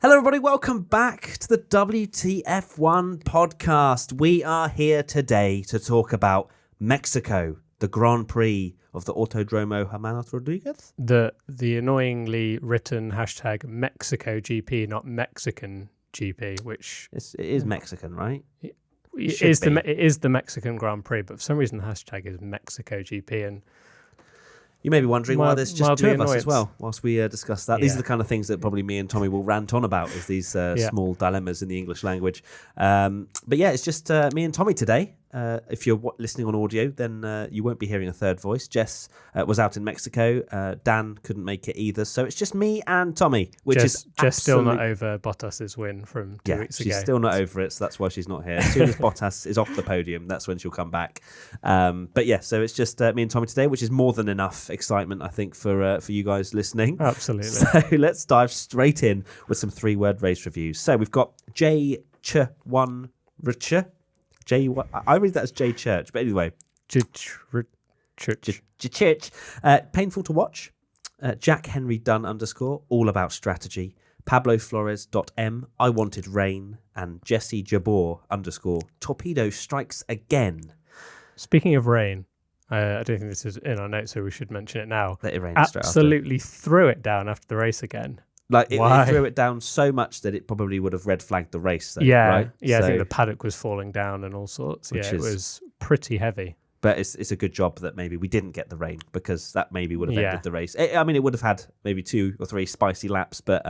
Hello, everybody. Welcome back to the WTF1 podcast. We are here today to talk about Mexico, the Grand Prix of the Autodromo Hermanos Rodriguez. The annoyingly written hashtag Mexico GP, not Mexican GP, which It is Mexican, right? it is the Mexican Grand Prix, but for some reason the hashtag is Mexico GP, and You may be wondering why there's just two of us as well whilst we discuss that. Yeah. These are the kind of things that probably me and Tommy will rant on about, is these small dilemmas in the English language. But yeah, it's just me and Tommy today. If you're listening on audio, then you won't be hearing a third voice. Jess was out in Mexico. Dan couldn't make it either. So it's just me and Tommy, which is Jess still not over Bottas's win from 2 weeks ago. She's still not over it, so that's why she's not here. As soon as Bottas is off the podium, that's when she'll come back. But yeah, so it's just me and Tommy today, which is more than enough excitement, I think, for you guys listening. Absolutely. So let's dive straight in with some 3-word race reviews. So we've got J-Ch-1 Richer. I read that as J Church, but anyway. Church. Painful to watch. Jack Henry Dunn _ all about strategy. Pablo Flores.m, I wanted rain. And Jesse Jabor _ torpedo strikes again. Speaking of rain, I don't think this is in our notes, so we should mention it now. Let it rain Absolutely threw it down after the race again. Like it threw it down so much that it probably would have red flagged the race. Though, yeah, right? yeah. So, I think the paddock was falling down and all sorts. Yeah, it was pretty heavy. But it's a good job that maybe we didn't get the rain, because that maybe would have ended the race. I mean, it would have had maybe 2 or 3 spicy laps, but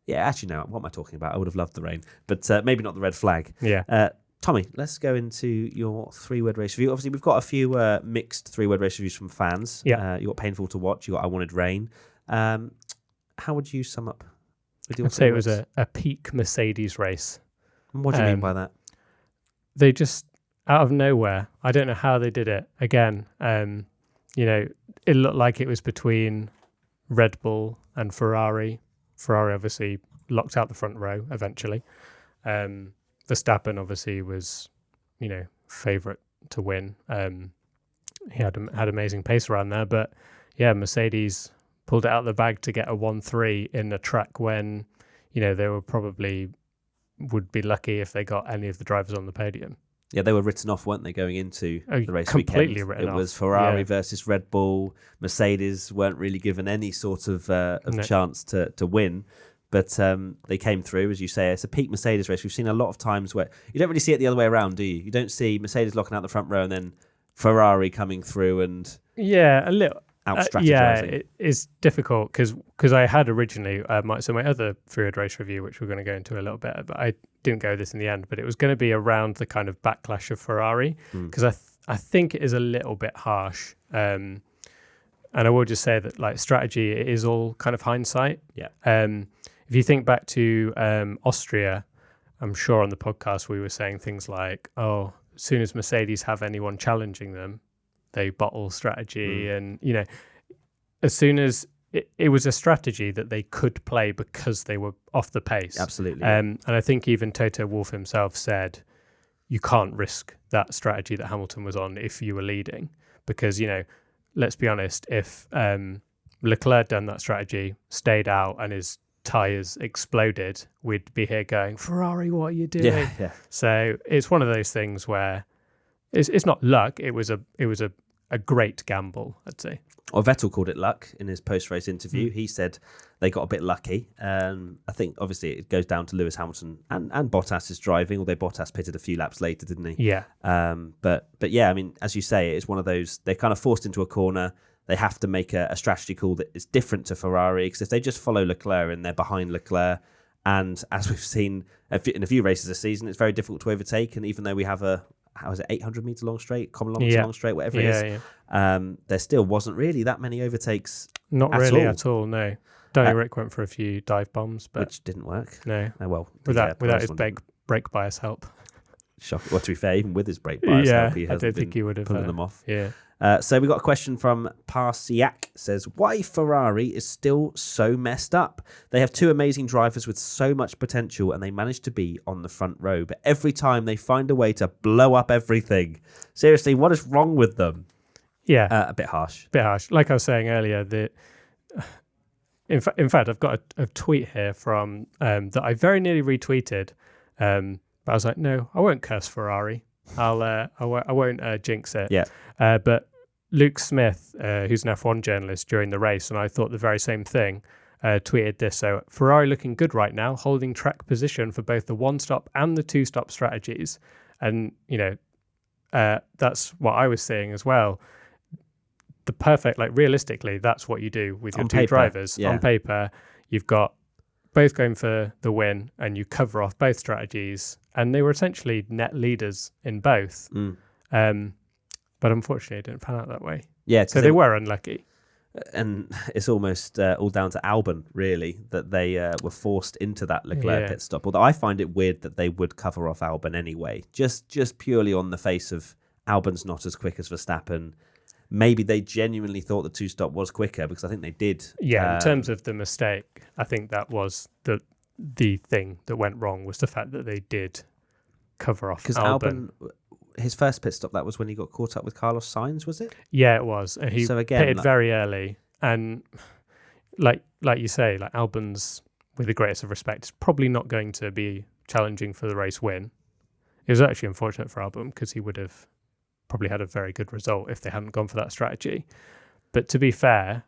yeah, actually, no. What am I talking about? I would have loved the rain, but maybe not the red flag. Yeah. Tommy, let's go into your 3-word race review. Obviously, we've got a few mixed 3-word race reviews from fans. Yeah. You got painful to watch. You got I wanted rain. How would you sum up? I'd say it was a peak Mercedes race. What do you mean by that? They just, out of nowhere, I don't know how they did it. Again, it looked like it was between Red Bull and Ferrari. Ferrari obviously locked out the front row eventually. Verstappen obviously was, favourite to win. He had amazing pace around there, but yeah, Mercedes pulled it out of the bag to get a 1-3 in a track when, they would be lucky if they got any of the drivers on the podium. Yeah, they were written off, weren't they, going into the race completely weekend? Written off. It was Ferrari versus Red Bull. Mercedes weren't really given any sort of chance to win. But they came through, as you say. It's a peak Mercedes race. We've seen a lot of times where you don't really see it the other way around, do you? You don't see Mercedes locking out the front row and then Ferrari coming through and a little out-strategizing. It is difficult because I had originally my other 3-word race review, which we're going to go into a little bit, but I didn't go with this in the end. But it was going to be around the kind of backlash of Ferrari, because I think it is a little bit harsh. And I will just say that, like, strategy, it is all kind of hindsight. Yeah. If you think back to Austria, I'm sure on the podcast we were saying things like, as soon as Mercedes have anyone challenging them, they bottle strategy. And, as soon as it was a strategy that they could play because they were off the pace. Absolutely. And I think even Toto Wolff himself said, you can't risk that strategy that Hamilton was on if you were leading, because, let's be honest, if Leclerc done that strategy, stayed out and his tyres exploded, we'd be here going, Ferrari, what are you doing? Yeah. So it's one of those things where it's not luck. It was a great gamble, I'd say. Well, Vettel called it luck in his post-race interview. He said they got a bit lucky. I think, obviously, it goes down to Lewis Hamilton and Bottas's driving, although Bottas pitted a few laps later, didn't he? Yeah. But yeah, I mean, as you say, it's one of those, they're kind of forced into a corner. They have to make a strategy call that is different to Ferrari, because if they just follow Leclerc and they're behind Leclerc, and as we've seen in a few races this season, it's very difficult to overtake. And even though we have 800 metre long straight, common long straight, whatever it is. There still wasn't really that many overtakes. Not really at all, no. Danny Rick went for a few dive bombs, but which didn't work. No. Oh, well, without his brake bias help. Shocking. Well, to be fair, even with his brake bias help, he hasn't think he would have pulling them off. Yeah. So we got a question from Parsiak. Says, why Ferrari is still so messed up? They have 2 amazing drivers with so much potential, and they manage to be on the front row. But every time they find a way to blow up everything. Seriously, what is wrong with them? Yeah. A bit harsh. Like I was saying earlier, In fact, I've got a tweet here from that I very nearly retweeted, but I was like, no, I won't curse Ferrari. I won't jinx it. Yeah. But Luke Smith, who's an F1 journalist during the race, and I thought the very same thing, tweeted this. So Ferrari looking good right now, holding track position for both the one-stop and the two-stop strategies. And, that's what I was saying as well. The perfect, realistically, that's what you do with your two drivers. Yeah. On paper, you've got both going for the win and you cover off both strategies. And they were essentially net leaders in both. But unfortunately, it didn't pan out that way. Yeah. So they were unlucky. And it's almost all down to Albon, really, that they were forced into that Leclerc pit stop. Although I find it weird that they would cover off Albon anyway, just purely on the face of Albon's not as quick as Verstappen. Maybe they genuinely thought the two-stop was quicker, because I think they did. Yeah, in terms of the mistake, I think that was the thing that went wrong, was the fact that they did cover off Albon. His first pit stop, that was when he got caught up with Carlos Sainz, was it? Yeah, it was. And he pitted very early. And like you say, Albon's, with the greatest of respect, is probably not going to be challenging for the race win. It was actually unfortunate for Albon, because he would have probably had a very good result if they hadn't gone for that strategy. But to be fair,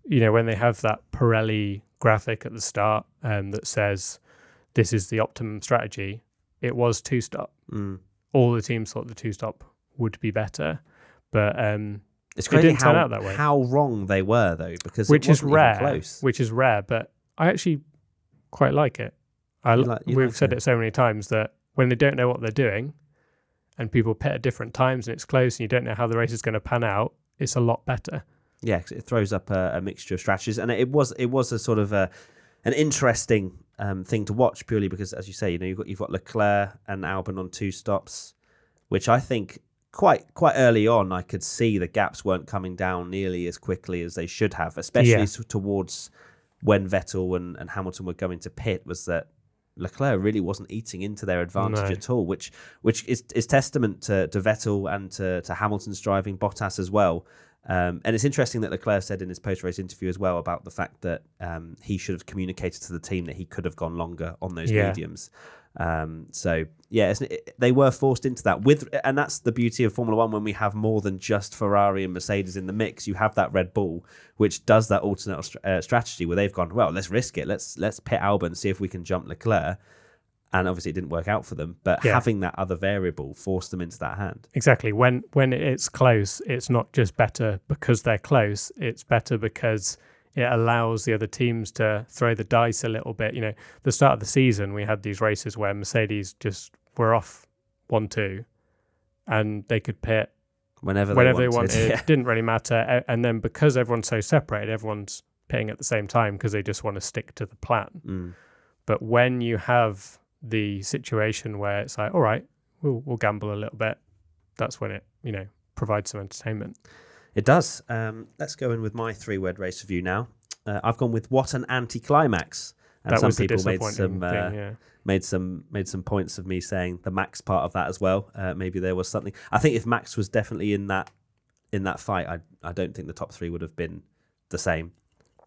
when they have that Pirelli graphic at the start that says this is the optimum strategy, it was two-stop. All the teams thought the two-stop would be better, but it's crazy it didn't turn out that way. How wrong they were, though, because which it wasn't is rare. Even close. Which is rare, but I actually quite like it. We've said it so many times that when they don't know what they're doing, and people pit at different times and it's close and you don't know how the race is going to pan out, it's a lot better. Yeah, because it throws up a mixture of strategies, and it was a sort of an interesting thing to watch, purely because, as you say, you've got Leclerc and Albon on two stops, which I think quite early on I could see the gaps weren't coming down nearly as quickly as they should have, especially towards when Vettel and Hamilton were going to pit, was that Leclerc really wasn't eating into their advantage at all, which is testament to Vettel and to Hamilton's driving, Bottas as well. And it's interesting that Leclerc said in his post-race interview as well about the fact that he should have communicated to the team that he could have gone longer on those mediums. They were forced into that and that's the beauty of Formula One. When we have more than just Ferrari and Mercedes in the mix, you have that Red Bull, which does that alternate strategy where they've gone, well, let's risk it. Let's pit Albon, see if we can jump Leclerc. And obviously it didn't work out for them, but having that other variable forced them into that hand. Exactly. When it's close, it's not just better because they're close. It's better because it allows the other teams to throw the dice a little bit. The start of the season, we had these races where Mercedes just were off 1-2 and they could pit whenever they wanted. It didn't really matter. And then because everyone's so separated, everyone's pitting at the same time because they just want to stick to the plan. But when you have the situation where it's like, all right, we'll gamble a little bit, that's when it, provides some entertainment. It does. Let's go in with my 3-word race review now. I've gone with what an anticlimax. And some people made some points of me saying the Max part of that as well. Maybe there was something. I think if Max was definitely in that fight, I don't think the top 3 would have been the same.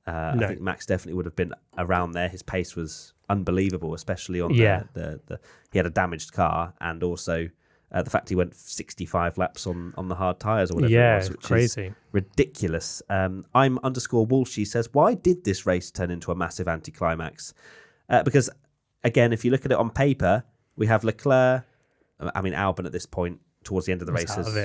I think Max definitely would have been around there. His pace was unbelievable, especially on the he had a damaged car, and also the fact he went 65 laps on the hard tyres or whatever it was, which crazy. Is ridiculous. I'm _Walshy says, why did this race turn into a massive anticlimax? Because, again, if you look at it on paper, we have Leclerc, Albon at this point, towards the end of the races.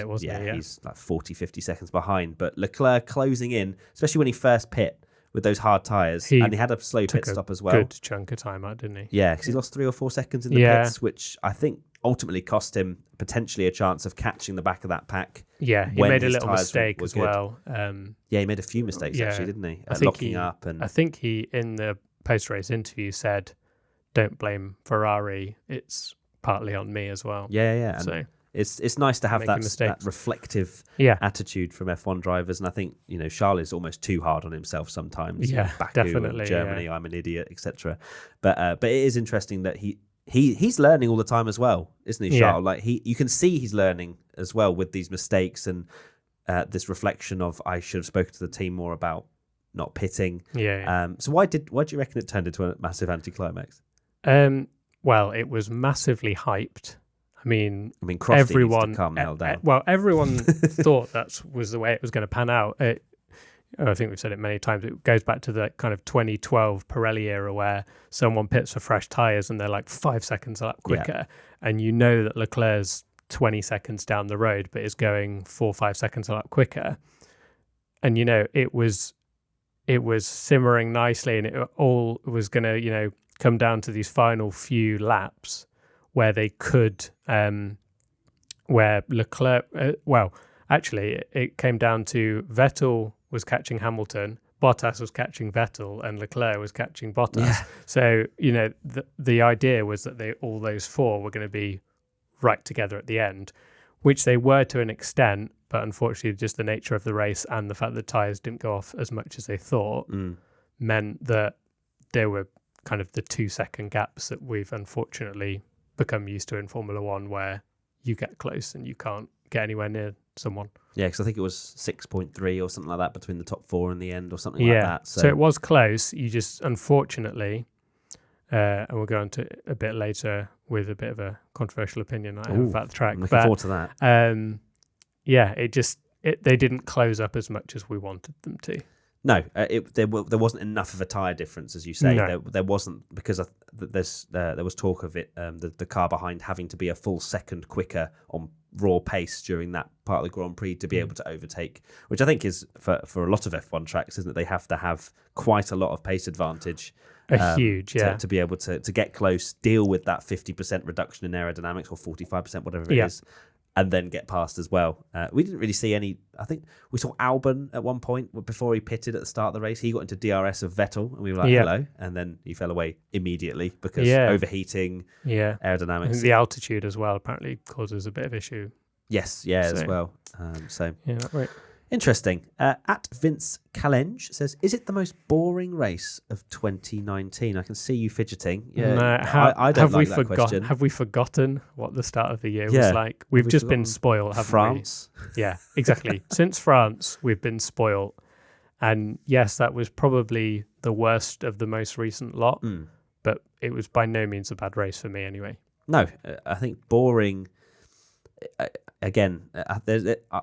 He's like 40, 50 seconds behind. But Leclerc closing in, especially when he first pit with those hard tyres, and he had a slow pit stop as well. Good chunk of time out, didn't he? Yeah, because he lost 3 or 4 seconds in the pits, which I think ultimately cost him potentially a chance of catching the back of that pack. Yeah, he made a little mistake as well. He made a few mistakes actually, didn't he? Locking up. And I think he, in the post-race interview, said, don't blame Ferrari, it's partly on me as well. Yeah. So it's nice to have that reflective attitude from F1 drivers, and I think Charles is almost too hard on himself sometimes. Yeah, Baku definitely. And Germany, I'm an idiot, etc. But it is interesting that he's learning all the time as well, isn't he, Charles? Like you can see he's learning as well with these mistakes and this reflection of I should have spoken to the team more about not pitting. Yeah. So why do you reckon it turned into a massive anticlimax? Well, it was massively hyped. I mean, Crofty everyone needs to calm now down. Everyone thought that was the way it was going to pan out. I think we've said it many times. It goes back to the kind of 2012 Pirelli era where someone pits for fresh tyres and they're like 5 seconds a lap quicker. And you know that Leclerc's 20 seconds down the road, but is going 4 or 5 seconds a lap quicker. And, you know, it was simmering nicely, and it all was going to, you know, come down to these final few laps where they could, where Leclerc, actually, it came down to Vettel was catching Hamilton, Bottas was catching Vettel, and Leclerc was catching Bottas. Yeah. So, you know, the idea was that all those four were going to be right together at the end, which they were to an extent, but unfortunately just the nature of the race and the fact that tyres didn't go off as much as they thought meant that there were kind of the 2-second gaps that we've unfortunately become used to in Formula One, where you get close and you can't get anywhere near someone. Yeah, because I think it was 6.3 or something like that between the top four and the end or something like that. So it was close. You just, unfortunately, and we'll go into a bit later with a bit of a controversial opinion I have about the track. I'm looking forward to that. They didn't close up as much as we wanted them to. No, there wasn't enough of a tyre difference, as you say. No. There wasn't, because there was talk of it, the car behind having to be a full second quicker on raw pace during that part of the Grand Prix to be able to overtake, which I think is for a lot of F1 tracks, isn't it? They have to have quite a lot of pace advantage. Huge, to be able to get close, deal with that 50% reduction in aerodynamics or 45%, whatever it is, and then get past as well. We didn't really see any. I think we saw Albon at one point before he pitted at the start of the race. He got into DRS of Vettel, and we were like, hello. And then he fell away immediately because overheating, aerodynamics. I think the altitude as well apparently causes a bit of issue. Yes, as well. Right. Interesting. At Vince Calenge says, is it the most boring race of 2019? I can see you fidgeting. Yeah, no, I don't like that question. Have we forgotten what the start of the year was like? We've just been spoiled, haven't France? We? Yeah, exactly. Since France, we've been spoiled. And yes, that was probably the worst of the most recent lot, but it was by no means a bad race for me anyway. No, I think boring... Again,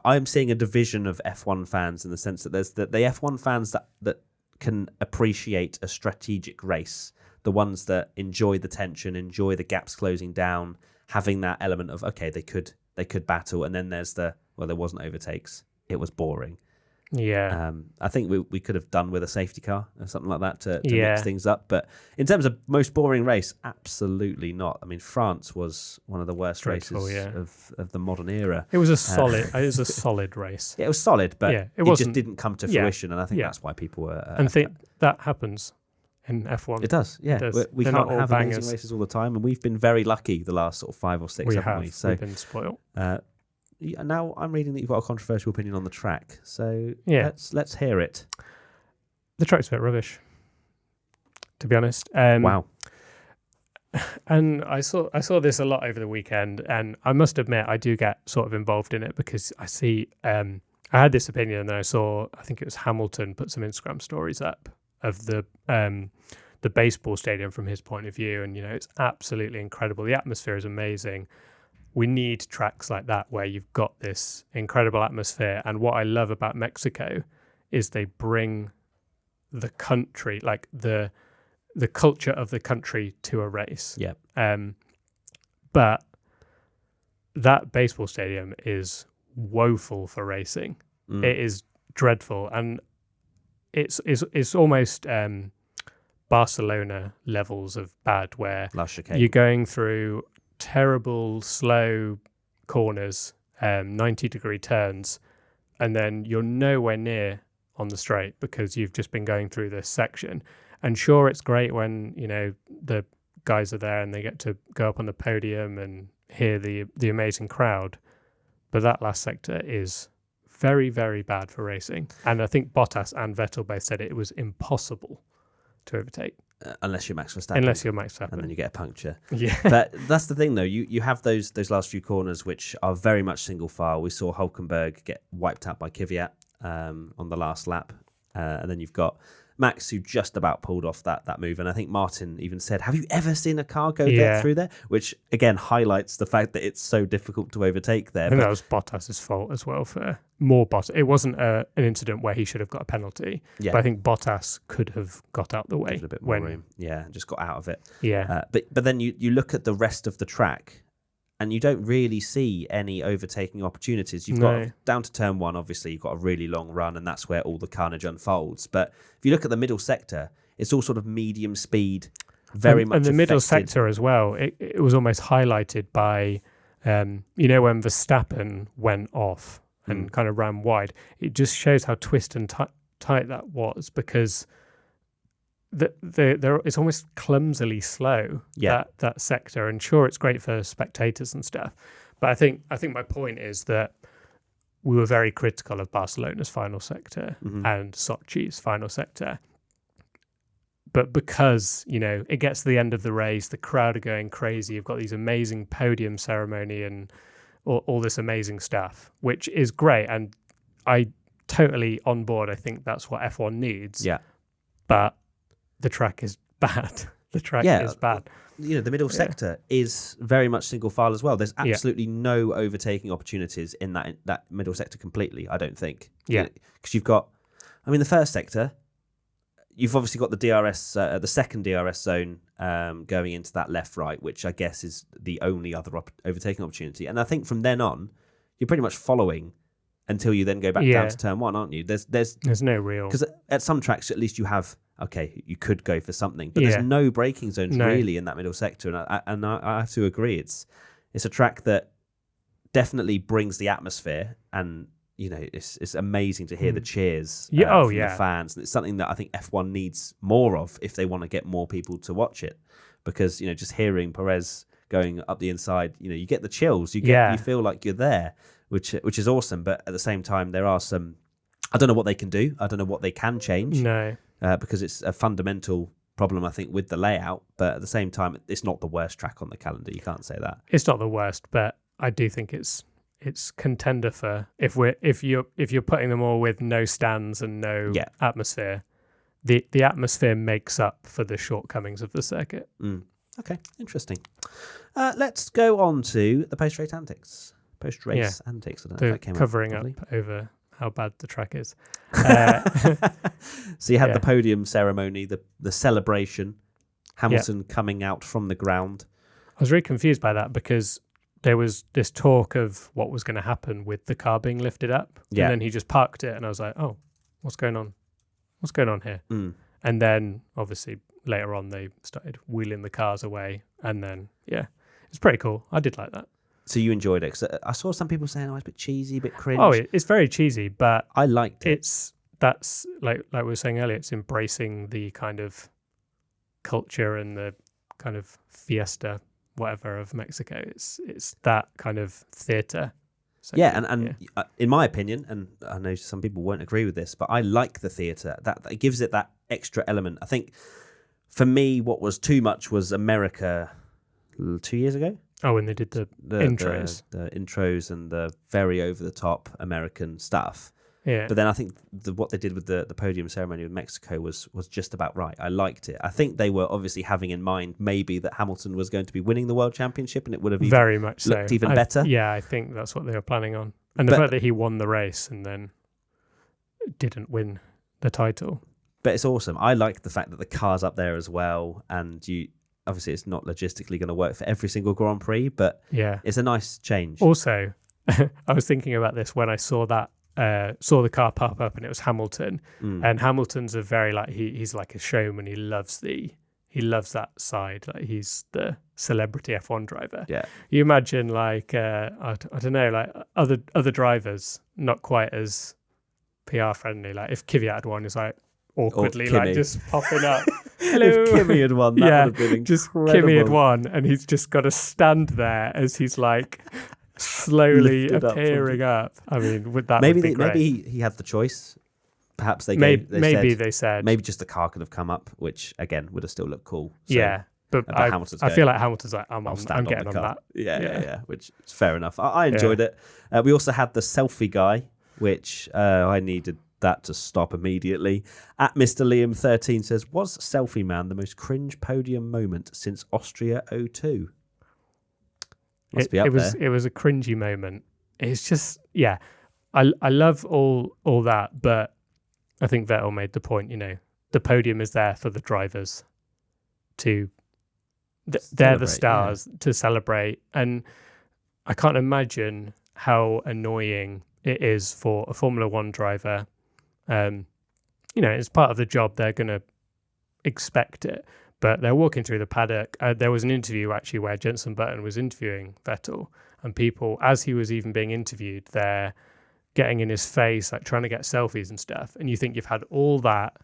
I'm seeing a division of F1 fans in the sense that there's the F1 fans that can appreciate a strategic race, the ones that enjoy the tension, enjoy the gaps closing down, having that element of, okay, they could battle, and then there's there wasn't overtakes, it was boring. Yeah. I think we could have done with a safety car or something like that to mix things up. But in terms of most boring race, absolutely not. I mean, France was one of the worst races of the modern era. It was a solid. It was a solid race. Yeah, it was solid, but it just didn't come to fruition, and I think that's why people were. And that happens in F1. It does. Yeah, we can't have amazing races all the time, and we've been very lucky the last sort of 5 or 6, haven't we? So we've been spoiled. Now I'm reading that you've got a controversial opinion on the track, so let's hear it. The track's a bit rubbish, to be honest. Wow. And I saw this a lot over the weekend, and I must admit I do get sort of involved in it because I see I had this opinion, and then I think it was Hamilton put some Instagram stories up of the baseball stadium from his point of view, and it's absolutely incredible. The atmosphere is amazing. We need tracks like that where you've got this incredible atmosphere. And what I love about Mexico is they bring the country, like the culture of the country, to a race. Yeah. But that baseball stadium is woeful for racing. It is dreadful, and it's almost Barcelona levels of bad, where you're going through terrible slow corners, 90-degree turns, and then you're nowhere near on the straight because you've just been going through this section. And sure, it's great when the guys are there and they get to go up on the podium and hear the amazing crowd, but that last sector is very, very bad for racing. And I think Bottas and Vettel both said it was impossible to overtake. Unless you're Max Verstappen. And then you get a puncture. Yeah. But that's the thing, though. You have those last few corners, which are very much single file. We saw Hulkenberg get wiped out by Kvyat on the last lap. And then you've got Max, who just about pulled off that move. And I think Martin even said, have you ever seen a car go there through there? Which, again, highlights the fact that it's so difficult to overtake there. I think that was Bottas's fault as well for more Bottas. It wasn't an incident where he should have got a penalty. Yeah. But I think Bottas could have got out the way. A bit more room. Yeah, just got out of it. Yeah. But then you look at the rest of the track, and you don't really see any overtaking opportunities. You've got down to turn 1, obviously, you've got a really long run, and that's where all the carnage unfolds. But if you look at the middle sector, it's all sort of medium speed, very much. And the middle affected. sector as well, it was almost highlighted by, when Verstappen went off and kind of ran wide. It just shows how twist and tight that was, because it's almost clumsily slow, that sector. And sure, it's great for spectators and stuff, but I think my point is that we were very critical of Barcelona's final sector and Sochi's final sector, but because it gets to the end of the race, the crowd are going crazy, you've got these amazing podium ceremony and all this amazing stuff, which is great, and I totally on board. I think that's what F1 needs, but the track is bad. The track is bad. The middle sector is very much single file as well. There's absolutely no overtaking opportunities in that middle sector completely, I don't think. Yeah. Because you've got, the first sector, you've obviously got the DRS, the second DRS zone going into that left-right, which I guess is the only other overtaking opportunity. And I think from then on, you're pretty much following until you then go back down to turn 1, aren't you? There's no real... Because at some tracks, at least you have... Okay, you could go for something, but there's no braking zones really in that middle sector, and I have to agree. It's a track that definitely brings the atmosphere, and it's amazing to hear the cheers from the fans, and it's something that I think F1 needs more of if they want to get more people to watch it, because just hearing Perez going up the inside, you get the chills, you feel like you're there, which is awesome. But at the same time, there are some, I don't know what they can do, I don't know what they can change. No. Because it's a fundamental problem, I think, with the layout. But at the same time, it's not the worst track on the calendar. You can't say that. It's not the worst, but I do think it's contender for if you're putting them all with no stands and no atmosphere. The atmosphere makes up for the shortcomings of the circuit. Okay, interesting. Let's go on to the post-race antics. Post-race antics. I don't know if that came covering up over how bad the track is. So you had the podium ceremony, the celebration, Hamilton coming out from the ground. I was really confused by that, because there was this talk of what was going to happen with the car being lifted up. And then he just parked it, and I was like, oh, what's going on? What's going on here? And then, obviously, later on, they started wheeling the cars away. And then, it's pretty cool. I did like that. So you enjoyed it? 'Cause I saw some people saying, it's a bit cheesy, a bit cringe. Oh, it's very cheesy, but I liked it. That's like we were saying earlier, it's embracing the kind of culture and the kind of fiesta, whatever, of Mexico. It's that kind of theatre. So, in my opinion, and I know some people won't agree with this, but I like the theatre. That gives it that extra element. I think for me, what was too much was America 2 years ago. Oh, when they did the intros. The intros and the very over-the-top American stuff. Yeah. But then I think what they did with the podium ceremony with Mexico was just about right. I liked it. I think they were obviously having in mind maybe that Hamilton was going to be winning the World Championship, and it would have very much looked even better. Yeah, I think that's what they were planning on. And the fact that he won the race and then didn't win the title. But it's awesome. I like the fact that the car's up there as well, and obviously it's not logistically going to work for every single Grand Prix, but it's a nice change. Also, I was thinking about this when I saw the car pop up, and it was Hamilton. And Hamilton's a very he's like a showman. He loves that side. Like, he's the celebrity F1 driver. Yeah. You imagine I don't know, like other drivers not quite as PR friendly. Like if Kvyat had won, is like awkwardly like just popping up. Hello. If Kimi had won, that would have been incredible. Kimi had won, and he's just got to stand there as he's like slowly appearing up. I mean, would that maybe be great? Maybe he had the choice. Perhaps they said maybe just the car could have come up, which again would have still looked cool. So, but I feel like Hamilton's like I'm getting on that. Yeah, which is fair enough. I enjoyed it. We also had the selfie guy, which I needed that to stop immediately. At Mr. Liam13 says, was Selfie Man the most cringe podium moment since Austria 02? Must be up there. It was a cringy moment. It's just, yeah, I love all that, but I think Vettel made the point, the podium is there for the drivers to, they're the stars to celebrate. And I can't imagine how annoying it is for a Formula One driver. It's part of the job. They're going to expect it. But they're walking through the paddock. There was an interview actually where Jenson Button was interviewing Vettel, and people, as he was even being interviewed, they're getting in his face, like trying to get selfies and stuff. And you think you've had all that,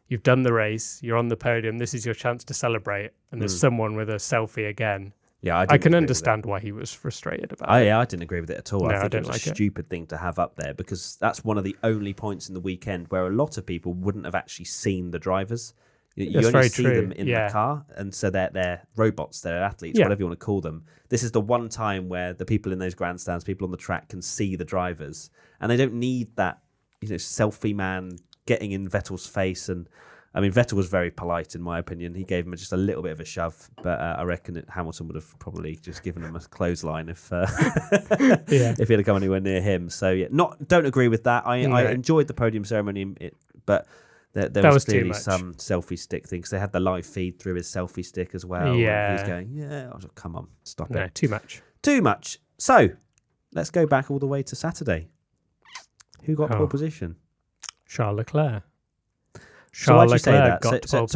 you've done the race, you're on the podium, this is your chance to celebrate, and there's someone with a selfie again. Yeah, I can understand why he was frustrated about it. Yeah, I didn't agree with it at all. No, I think it was a stupid thing to have up there, because that's one of the only points in the weekend where a lot of people wouldn't have actually seen the drivers. You only see them in the car, and so they're robots, they're athletes, whatever you want to call them. This is the one time where the people in those grandstands, people on the track, can see the drivers, and they don't need that, selfie man getting in Vettel's face. And I mean, Vettel was very polite, in my opinion. He gave him just a little bit of a shove, but I reckon Hamilton would have probably just given him a clothesline if if he had come anywhere near him. So yeah, don't agree with that. I enjoyed the podium ceremony, but there was clearly some selfie stick thing, because they had the live feed through his selfie stick as well. Yeah. He was going, I was like, come on, stop it. Too much. Too much. So let's go back all the way to Saturday. Who got pole position? Charles Leclerc. So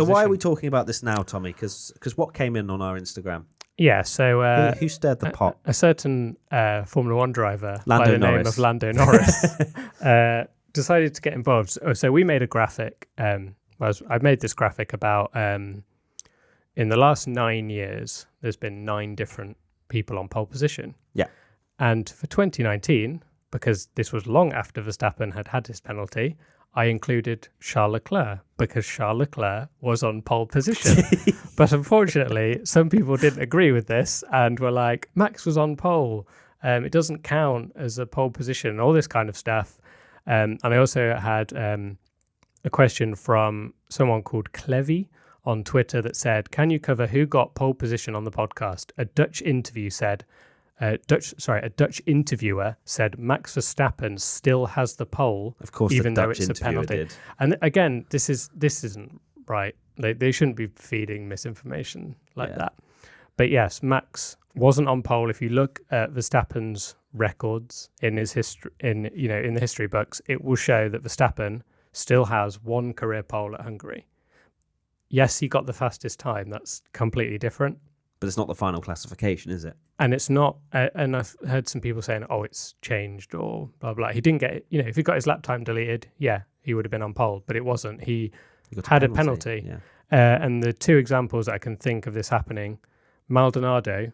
why are we talking about this now, Tommy? Because what came in on our Instagram? Yeah, so... who stirred the pot? A certain Formula One driver Lando by the Norris. name of Lando Norris decided to get involved. So we made a graphic. I made this graphic about in the last 9 years, there's been 9 different people on pole position. Yeah. And for 2019, because this was long after Verstappen had his penalty, I included Charles Leclerc because Charles Leclerc was on pole position. But unfortunately, some people didn't agree with this and were like, Max was on pole. It doesn't count as a pole position, all this kind of stuff. And I also had a question from someone called Clevy on Twitter that said, can you cover who got pole position on the podcast? A Dutch interviewer said Max Verstappen still has the pole, of course, even though it's a penalty. And again, this isn't right. They shouldn't be feeding misinformation like that. But yes, Max wasn't on pole. If you look at Verstappen's records in his history, in the history books, it will show that Verstappen still has 1 career pole at Hungary. Yes, he got the fastest time. That's completely different. But it's not the final classification, is it? And it's not, and I've heard some people saying, it's changed or blah, blah. He didn't get it. If he got his lap time deleted, he would have been on pole, but it wasn't. He had a penalty. Yeah. And the 2 examples that I can think of this happening, Maldonado,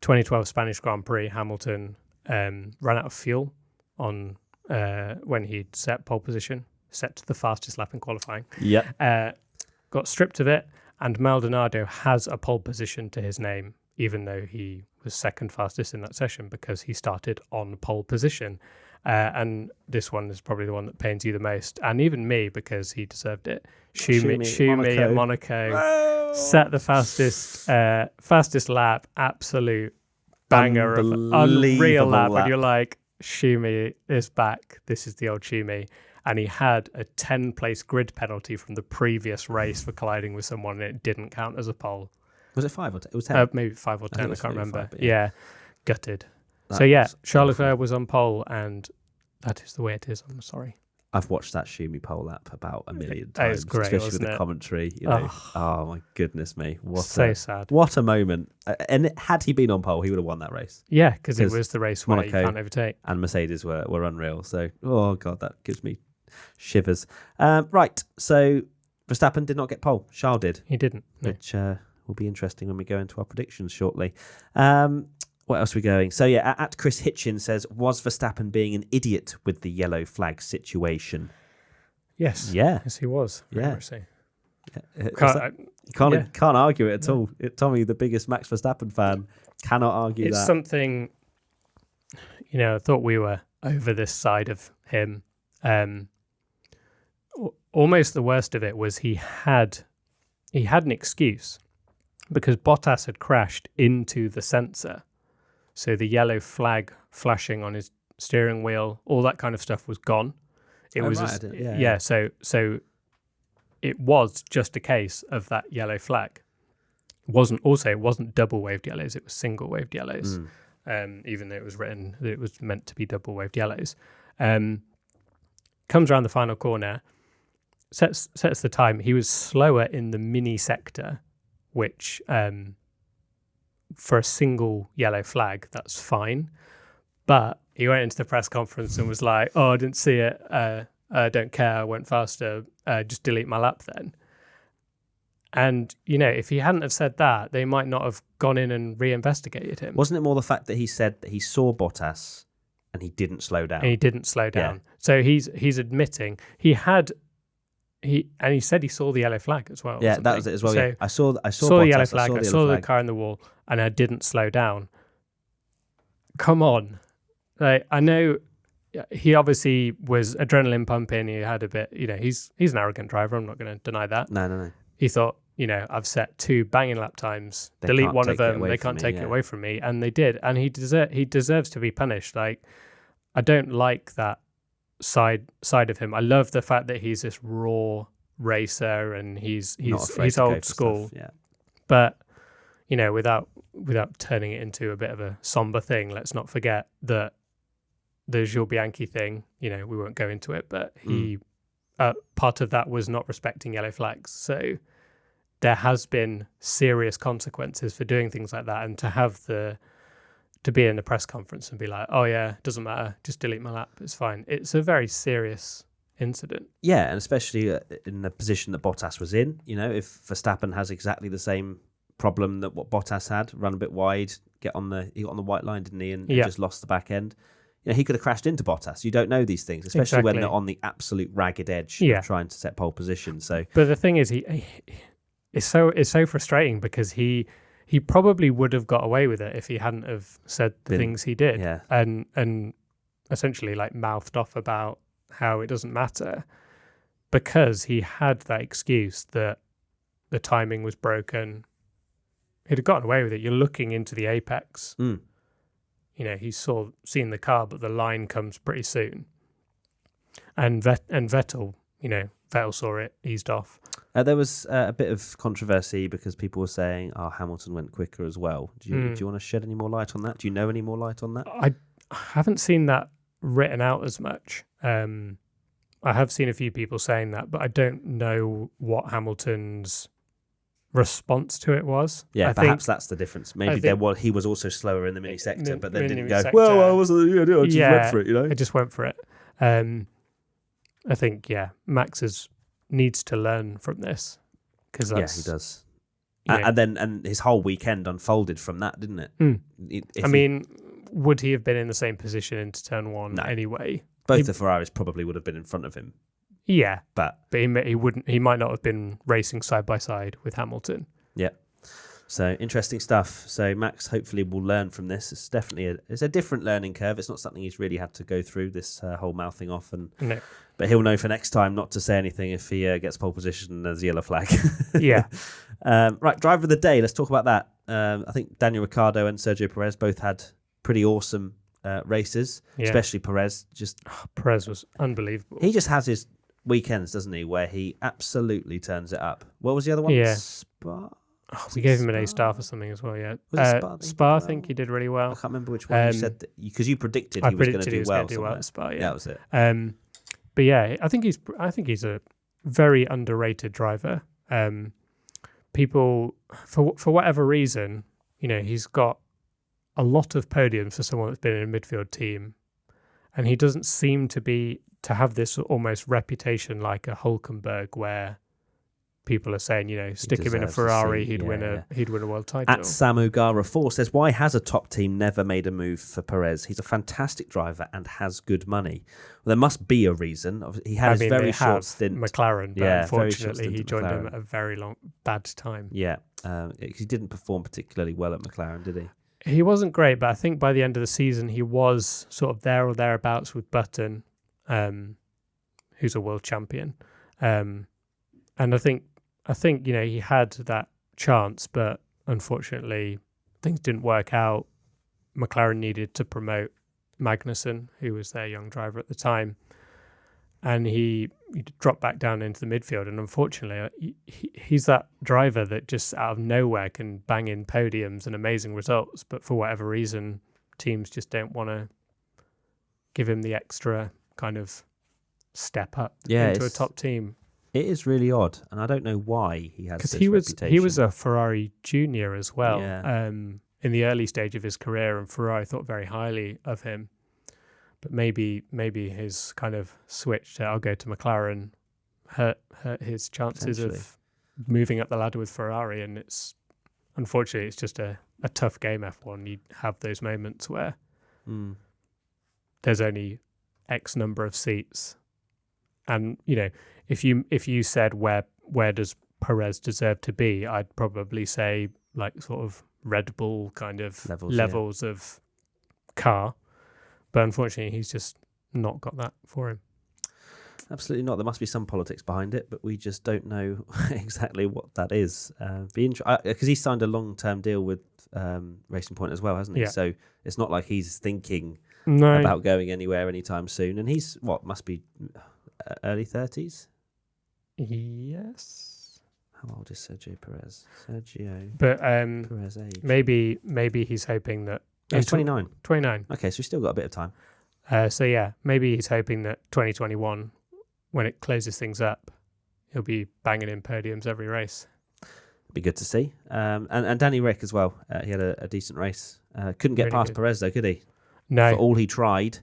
2012 Spanish Grand Prix, Hamilton ran out of fuel on when he'd set pole position, set to the fastest lap in qualifying. Yeah. Got stripped of it, and Maldonado has a pole position to his name, even though he was second fastest in that session because he started on pole position. And this one is probably the one that pains you the most, and even me, because he deserved it. Schumi at Monaco set the fastest lap, absolute banger of unreal lap. And you're like, Schumi is back. This is the old Schumi. And he had a 10-place grid penalty from the previous race for colliding with someone, and it didn't count as a pole. Was it 5 or 10? It was 10. Maybe 5 or 10, I can't remember. 5, yeah, gutted. Charles Leclerc was on pole, and that is the way it is. I'm sorry. I've watched that Schumi pole lap about a million times. That is great, especially with the commentary. Oh my goodness me. Sad. What a moment. And had he been on pole, he would have won that race. Yeah, because it was the race where Monaco, you can't overtake. And Mercedes were unreal. So, oh God, that gives me shivers. Right, so Verstappen did not get pole. Charles did. He didn't. Which will be interesting when we go into our predictions shortly. What else are we going? So yeah, at Chris Hitchin says, was Verstappen being an idiot with the yellow flag situation? Yes. Yeah. Yes, he was. Yeah. You can't argue it at all. Tommy, the biggest Max Verstappen fan, cannot argue that. It's something, I thought we were over this side of him. almost the worst of it was he had an excuse because Bottas had crashed into the sensor. So the yellow flag flashing on his steering wheel, all that kind of stuff was gone. It was so it was just a case of that yellow flag. It wasn't double waved yellows, it was single waved yellows. Even though it was written that it was meant to be double waved yellows. Comes around the final corner, sets the time. He was slower in the mini sector, which for a single yellow flag, that's fine. But he went into the press conference and was like, "Oh, I didn't see it. I don't care. I went faster. Just delete my lap then." And, if he hadn't have said that, they might not have gone in and reinvestigated him. Wasn't it more the fact that he said that he saw Bottas and he didn't slow down? And he didn't slow down. Yeah. So he's admitting he said he saw the yellow flag as well. Yeah, that was it as well. So yeah. I saw Bottas, the yellow flag. I saw the car in the wall, and I didn't slow down. Come on, like, I know he obviously was adrenaline pumping. He had a bit, he's an arrogant driver. I'm not going to deny that. No. He thought, I've set 2 banging lap times. Delete one of them. They can't take it away from me, and they did. And he deserves to be punished. Like, I don't like that side of him. I love the fact that he's this raw racer and he's old school. Yeah. But without turning it into a bit of a somber thing, let's not forget that the Jules Bianchi thing. We won't go into it, but he part of that was not respecting yellow flags. So there has been serious consequences for doing things like that, and to be in a press conference and be like, "Oh yeah, doesn't matter, just delete my lap, it's fine." It's a very serious incident. Yeah, and especially in the position that Bottas was in. If Verstappen has exactly the same problem that what Bottas had, run a bit wide, he got on the white line, didn't he, and just lost the back end. He could have crashed into Bottas. You don't know these things, especially when they're on the absolute ragged edge of trying to set pole position. So, but the thing is, it's so frustrating because he probably would have got away with it if he hadn't have said the things he did, and essentially like mouthed off about how it doesn't matter because he had that excuse that the timing was broken. He'd have gotten away with it. You're looking into the apex. He's seen the car, but the line comes pretty soon. And Vettel, Vettel saw it, eased off. There was a bit of controversy because people were saying, Hamilton went quicker as well. Do you want to shed any more light on that? Do you know any more light on that? I haven't seen that written out as much. I have seen a few people saying that, but I don't know what Hamilton's response to it was. Yeah, perhaps that's the difference. Maybe he was also slower in the mini sector, but then didn't go, well, I wasn't, I just went for it, I just went for it. I think, Max needs to learn from this. Cause he does. And his whole weekend unfolded from that, didn't it? Would he have been in the same position into turn 1 anyway? Both the Ferraris probably would have been in front of him. Yeah, but he wouldn't. He might not have been racing side by side with Hamilton. Yeah. So interesting stuff. So Max hopefully will learn from this. It's definitely it's a different learning curve. It's not something he's really had to go through, this whole mouthing off. But he'll know for next time not to say anything if he gets pole position and there's a yellow flag. Yeah. Right, driver of the day. Let's talk about that. I think Daniel Ricciardo and Sergio Perez both had pretty awesome races, especially Perez. Perez was unbelievable. He just has his weekends, doesn't he, where he absolutely turns it up. What was the other one? Yeah. Spa? We gave him an A star for something as well, yeah. Was it Spa? Spa, I think he did really well. I can't remember which one you said, because you predicted he was going to do well. At Spa, yeah. That was it. But yeah, I think he's a very underrated driver. People, for whatever reason, he's got a lot of podiums for someone that's been in a midfield team, and he doesn't seem to have this almost reputation like a Hulkenberg, where people are saying, stick him in a Ferrari, he'd win a world title. At Samugara4 says, why has a top team never made a move for Perez? He's a fantastic driver and has good money. Well, there must be a reason. He had his very short stint. McLaren, but unfortunately he joined him at a very bad time. Yeah, he didn't perform particularly well at McLaren, did he? He wasn't great, but I think by the end of the season he was sort of there or thereabouts with Button, who's a world champion. And I think he had that chance, but unfortunately things didn't work out. McLaren needed to promote Magnussen, who was their young driver at the time, and he dropped back down into the midfield. And unfortunately, he's that driver that just out of nowhere can bang in podiums and amazing results, but for whatever reason, teams just don't want to give him the extra kind of step up into a top team. It is really odd, and I don't know why he has this reputation. He was a Ferrari junior as well. Yeah. In the early stage of his career, and Ferrari thought very highly of him. But maybe his kind of switch to I'll go to McLaren hurt his chances of moving up the ladder with Ferrari. And unfortunately it's just a tough game, F1. You have those moments where there's only X number of seats, and if you said where does Perez deserve to be, I'd probably say like sort of Red Bull kind of levels of car. But unfortunately, he's just not got that for him. Absolutely not. There must be some politics behind it, but we just don't know exactly what that is. Because he signed a long-term deal with Racing Point as well, hasn't he? Yeah. So it's not like he's thinking about going anywhere anytime soon. And he's, must be early 30s? Yes. How old is Sergio Perez? But Perez age. Maybe he's hoping that... He's 29. 29. Okay, so he's still got a bit of time. So yeah, maybe he's hoping that 2021, when it closes things up, he'll be banging in podiums every race. Be good to see. And Danny Rick as well. He had a decent race. Couldn't get past Perez though, could he? No. For all he tried.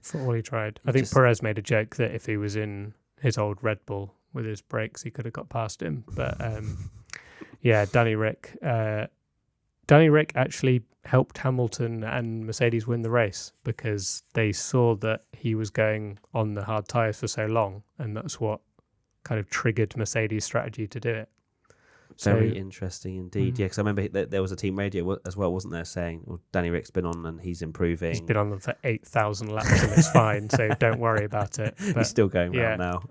I think Perez made a joke that if he was in his old Red Bull with his brakes, he could have got past him. But yeah, Danny Rick actually helped Hamilton and Mercedes win the race because they saw that he was going on the hard tyres for so long, and that's what kind of triggered Mercedes' strategy to do it. Very interesting indeed. Yeah, because I remember there was a team radio as well, wasn't there, saying, well, Danny Rick's been on and he's improving. He's been on them for 8,000 laps and it's fine, so don't worry about it. But, he's still going round now.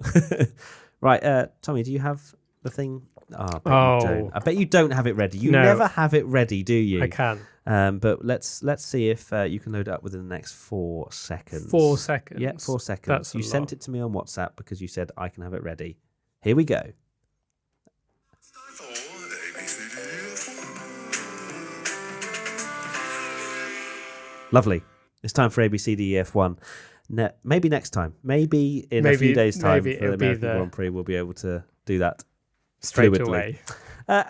Right, Tommy, do you have the thing? I bet you don't have it ready. You never have it ready, do you? I can. But let's see if you can load it up within the next 4 seconds. 4 seconds? Yeah, 4 seconds. You sent it to me on WhatsApp because you said I can have it ready. Here we go. Lovely. It's time for ABCDEF1. Maybe next time. Maybe in a few days' time for the American Grand Prix, we'll be able to do that straight fluidly. Away.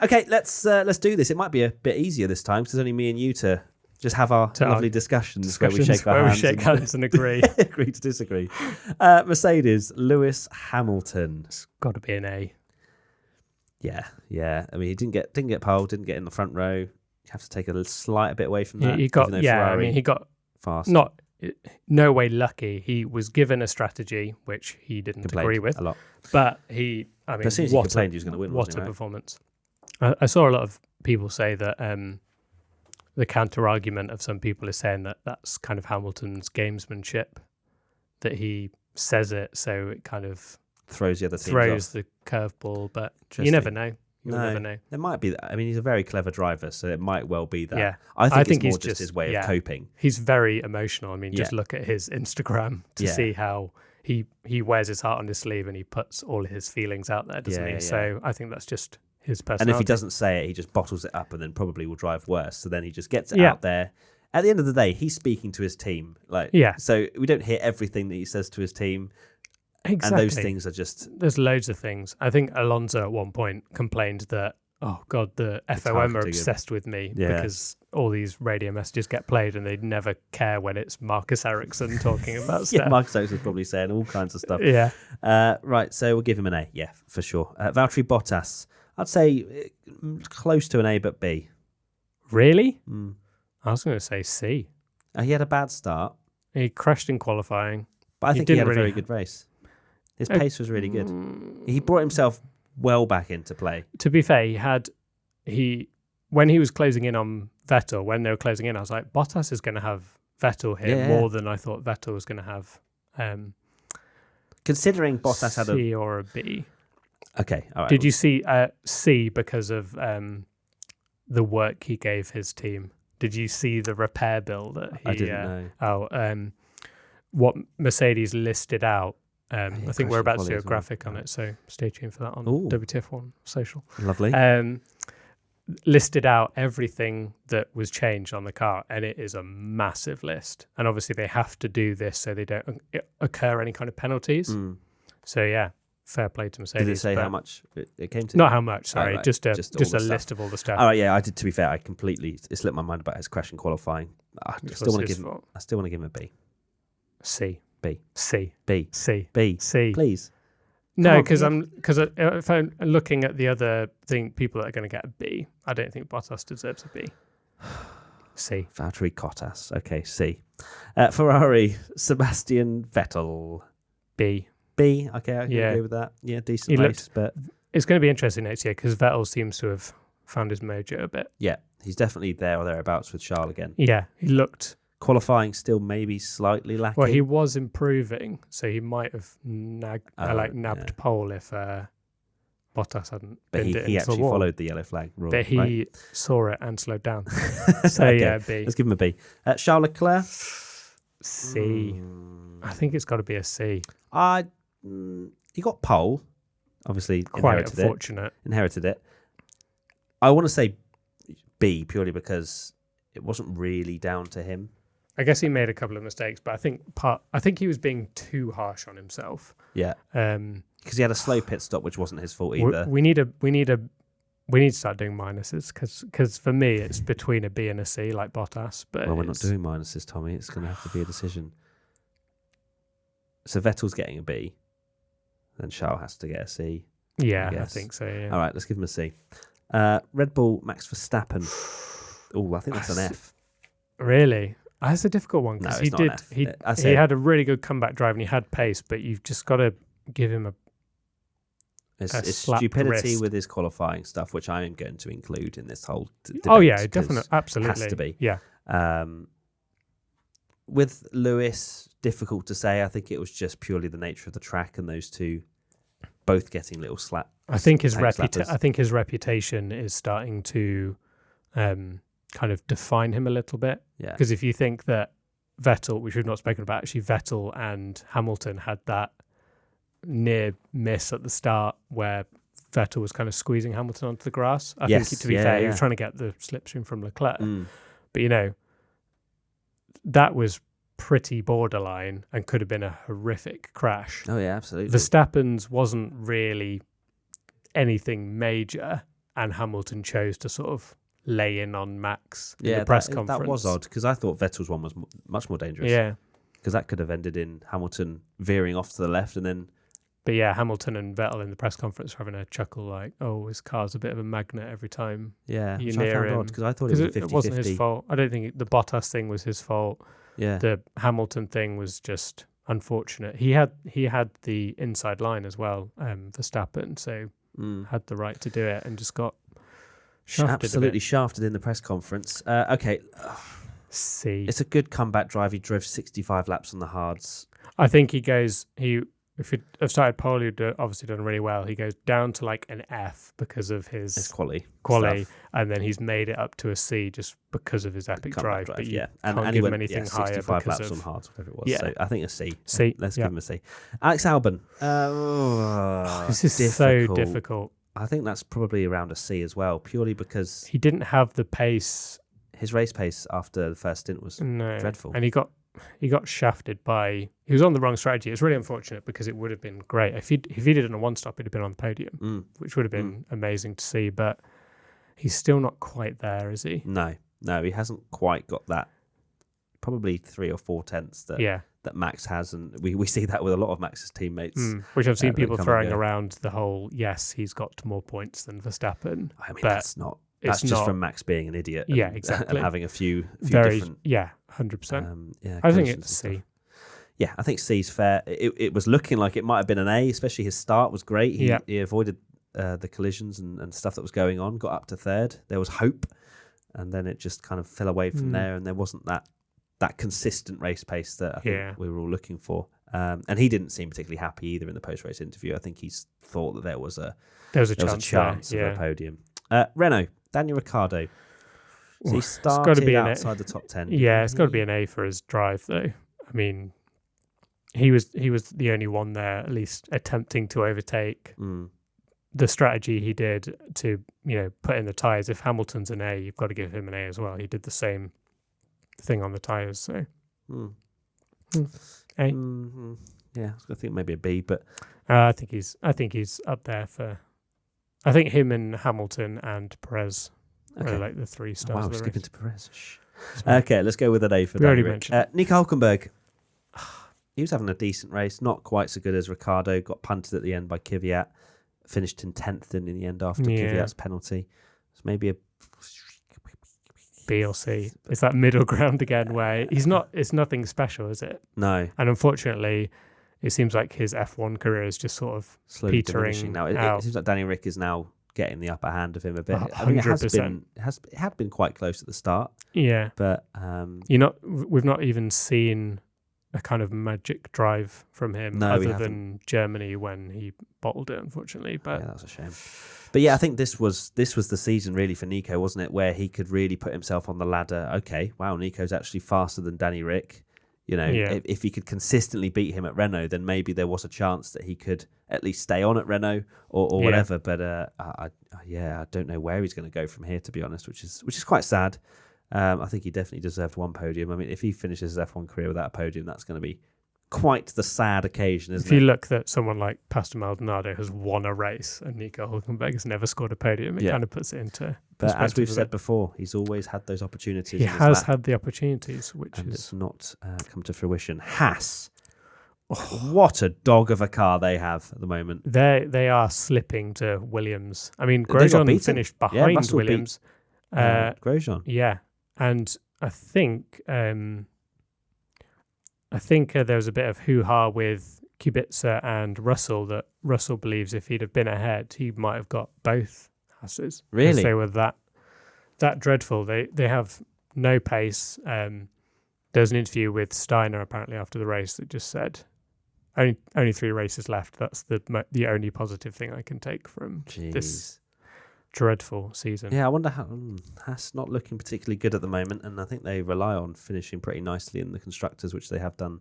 Okay, let's do this. It might be a bit easier this time because there's only me and you to just have our lovely discussions where we shake our hands and agree. Agree to disagree. Mercedes, Lewis Hamilton. It's got to be an A. Yeah. I mean, he didn't get pole, didn't get in the front row. You have to take a slight bit away from that. He got fast. No way lucky. He was given a strategy which he didn't agree with a lot. But as soon as he complained, he was going to win. What a performance! I saw a lot of people say that the counter argument of some people is saying that that's kind of Hamilton's gamesmanship, that he says it so it kind of throws the other teams off. The curveball. But you never know. You'll never know. There might be that. I mean, he's a very clever driver, so it might well be that. Yeah. I think it's more just his way of coping. He's very emotional. I mean, just look at his Instagram to see how he wears his heart on his sleeve and he puts all his feelings out there, doesn't he? So I think that's just his personality. And if he doesn't say it, he just bottles it up and then probably will drive worse. So then he just gets it out there. At the end of the day, he's speaking to his team. So we don't hear everything that he says to his team. Exactly. And those things are just... There's loads of things. I think Alonso at one point complained that, oh God, the FOM are obsessed with me because all these radio messages get played and they never care when it's Marcus Ericsson talking about stuff. Marcus Ericsson's probably saying all kinds of stuff. Right, so we'll give him an A. Yeah, for sure. Valtteri Bottas, I'd say close to an A but B. Really? I was going to say C. He had a bad start. He crashed in qualifying. But I think he had a very good race. His pace was really good. He brought himself well back into play. To be fair, when he was closing in on Vettel, when they were closing in, I was like, Bottas is going to have Vettel here more than I thought Vettel was going to have. Considering Bottas had C or a B. Okay, all right. Did you see C because of the work he gave his team? Did you see the repair bill that he? I didn't know. What Mercedes listed out. I think we're about to do a well. graphic on it, so stay tuned for that on Ooh. WTF1 social. Lovely. Listed out everything that was changed on the car, and it is a massive list. And obviously they have to do this so they don't occur any kind of penalties. So yeah, fair play to Mercedes. Did it say how much it came to? Not how much, sorry, right. just a stuff. list of all the stuff. All right, yeah, I did. To be fair, it slipped my mind about his crash in qualifying. I still want to give him a B. C. B. C. B. C. B. C. Please. No, because if I'm looking at the other people that are going to get a B, I don't think Bottas deserves a B. C. Valtteri Bottas. Okay, C. Ferrari, Sebastian Vettel. B. B. Okay, I can agree with that. Yeah, decent race, but it's going to be interesting next year because Vettel seems to have found his mojo a bit. Yeah, he's definitely there or thereabouts with Charles again. Yeah, he looked. Qualifying still maybe slightly lacking. Well, he was improving, so he might have nabbed pole if Bottas hadn't. But he actually followed the yellow flag rule. But he saw it and slowed down. So okay. yeah, B. Let's give him a B. Charles Leclerc. C. I think it's got to be a C. He got pole. Obviously, quite unfortunate. Inherited it. I want to say B purely because it wasn't really down to him. I guess he made a couple of mistakes, but I think he was being too harsh on himself. Yeah. Because he had a slow pit stop, which wasn't his fault either. We need to start doing minuses because for me it's between a B and a C, like Bottas. But we're not doing minuses, Tommy. It's going to have to be a decision. So Vettel's getting a B, then Charles has to get a C. Yeah, I think so. Yeah. All right, let's give him a C. Red Bull, Max Verstappen. Oh, I think that's an F. Really? That's a difficult one because he had a really good comeback drive and he had pace, but you've just got to give him it's stupidity with his qualifying stuff, which I am going to include in this whole debate. Oh yeah, definitely, absolutely, has to be. Yeah. With Lewis, difficult to say. I think it was just purely the nature of the track and those two both getting little slap. I think his reputation is starting to kind of define him a little bit. Yeah. Because if you think that Vettel, which we've not spoken about, actually Vettel and Hamilton had that near miss at the start where Vettel was kind of squeezing Hamilton onto the grass. I think, to be fair, he was trying to get the slipstream from Leclerc. But, that was pretty borderline and could have been a horrific crash. Oh, yeah, absolutely. Verstappen's wasn't really anything major, and Hamilton chose to sort of lay in on Max in the press conference. That was odd because I thought Vettel's one was much more dangerous. Yeah. Because that could have ended in Hamilton veering off to the left and then... But yeah, Hamilton and Vettel in the press conference were having a chuckle like, oh, his car's a bit of a magnet every time you near him. Because I thought it was a 50-50. It wasn't his fault. I don't think the Bottas thing was his fault. Yeah. The Hamilton thing was just unfortunate. He had the inside line as well, Verstappen, so had the right to do it and just got shafted. Absolutely shafted in the press conference. Okay. C. It's a good comeback drive. He drove 65 laps on the hards. I think if he'd have started pole, he'd obviously done really well. He goes down to like an F because of his quality, and then he's made it up to a C just because of his epic drive. But yeah, can't give him anything higher 65 because laps on hards, whatever it was. Yeah. So I think a C. C. Let's give him a C. Alex Albon. This is so difficult. I think that's probably around a C as well, purely because he didn't have the pace. His race pace after the first stint was dreadful, and he got shafted by. He was on the wrong strategy. It's really unfortunate because it would have been great if he did it on a one stop. He'd have been on the podium, which would have been amazing to see. But he's still not quite there, is he? No, he hasn't quite got that. Probably 3 or 4 tenths that Max has, and we see that with a lot of Max's teammates. Which I've seen people throwing around the whole. Yes, he's got more points than Verstappen. I mean, that's not. That's just from Max being an idiot. Yeah, exactly. And having a few different. 100%. Yeah, I think it's C. Yeah, I think C's fair. It was looking like it might have been an A, especially his start was great. He avoided the collisions and stuff that was going on, got up to third. There was hope, and then it just kind of fell away from there, and there wasn't that consistent race pace that I think we were all looking for. And he didn't seem particularly happy either in the post-race interview. I think he's thought that there was a chance of a podium. Renault, Daniel Ricciardo. So he started outside the top 10. Yeah, it's got to be an A for his drive, though. I mean, he was the only one there, at least attempting to overtake. The strategy he did to, put in the tyres. If Hamilton's an A, you've got to give him an A as well. He did the same thing on the tyres. So, A. Yeah, I think maybe a B, but I think he's up there for. I think him and Hamilton and Perez are like the 3 stars. Wow, of the skipping race. to Perez. Okay, let's go with an A for Danny Rick. Nico Hülkenberg. He was having a decent race, not quite so good as Ricciardo. Got punted at the end by Kvyat. Finished in 10th in the end after Kvyat's penalty. So maybe a B or C. It's that middle ground again where it's nothing special, is it? No. And unfortunately, it seems like his F1 career is just sort of slowly petering diminishing now. out. It seems like Danny Rick is now getting the upper hand of him a bit. 100%. I mean, it had been quite close at the start. Yeah. But we've not even seen a kind of magic drive from him other than Germany when he bottled it, unfortunately. But yeah, that's a shame. But yeah, I think this was the season really for Nico, wasn't it? Where he could really put himself on the ladder. Okay, wow, Nico's actually faster than Danny Rick. If he could consistently beat him at Renault, then maybe there was a chance that he could at least stay on at Renault or whatever. But I don't know where he's going to go from here, to be honest, which is quite sad. I think he definitely deserved one podium. I mean, if he finishes his F1 career without a podium, that's going to be quite the sad occasion, isn't it? If you look that someone like Pastor Maldonado has won a race and Nico Hülkenberg has never scored a podium, it kind of puts it into But as we've said before, he's always had those opportunities. He has had the opportunities, it's not come to fruition. Haas. What a dog of a car they have at the moment. They are slipping to Williams. I mean, Grosjean finished behind Williams. Grosjean. Yeah. And I think there was a bit of hoo-ha with Kubica and Russell that Russell believes if he'd have been ahead, he might have got both Haas's. Really? They were that dreadful. They have no pace. There's an interview with Steiner apparently after the race that just said only 3 races left. That's the only positive thing I can take from this dreadful season. Yeah, I wonder how Haas not looking particularly good at the moment, and I think they rely on finishing pretty nicely in the constructors, which they have done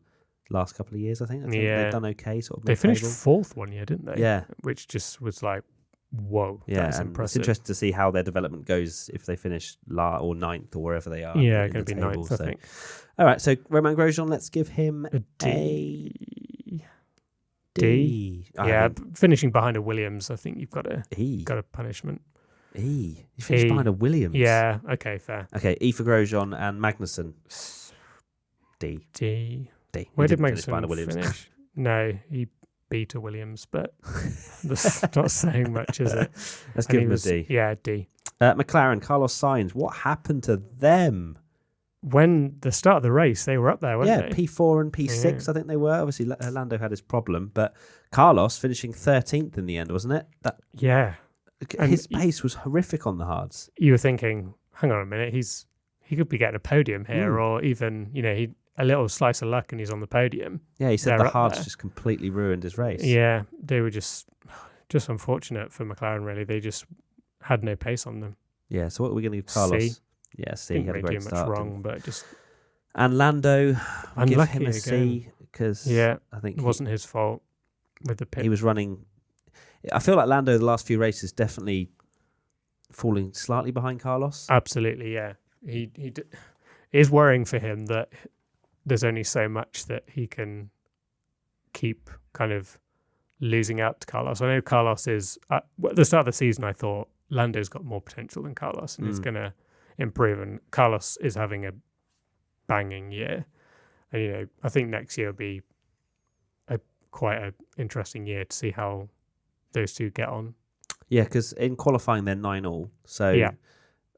last couple of years. I think they've done okay. Sort of. They finished 4th one year, didn't they? Yeah, which just was like, whoa, yeah, that's impressive. It's interesting to see how their development goes if they finish or 9th or wherever they are. Yeah, going to be 9th, I think. All right, so Romain Grosjean, let's give him a D. Yeah, finishing behind a Williams, I think you've got a punishment. E. You finished behind a Williams. Yeah, okay, fair. Okay, E for Grosjean and Magnussen. D. Where did Magnussen finish? No, he beat a Williams, but that's not saying much, is it? Let's give him a D. Yeah, D. McLaren, Carlos Sainz, what happened to them? When the start of the race, they were up there, weren't they? P4 and P6, I think they were. Obviously, Lando had his problem, but Carlos finishing 13th in the end, wasn't it? Yeah. His pace was horrific on the hards. You were thinking, hang on a minute, he could be getting a podium here, or even, a little slice of luck and he's on the podium. Yeah, he said the hards just completely ruined his race. Yeah, they were just unfortunate for McLaren, really. They just had no pace on them. Yeah, so what are we going to give Carlos? C. Yeah, C. He had a great start. Much wrong, but just... And Lando, give him a C, because I think it wasn't his fault with the pit. He was running... I feel like Lando, the last few races, definitely falling slightly behind Carlos. Absolutely, yeah. It is worrying for him that there's only so much that he can keep kind of losing out to Carlos. I know Carlos is... at the start of the season, I thought Lando's got more potential than Carlos and is going to improve. And Carlos is having a banging year. And, I think next year will be quite an interesting year to see how those two get on. Yeah, because in qualifying they're 9-all. So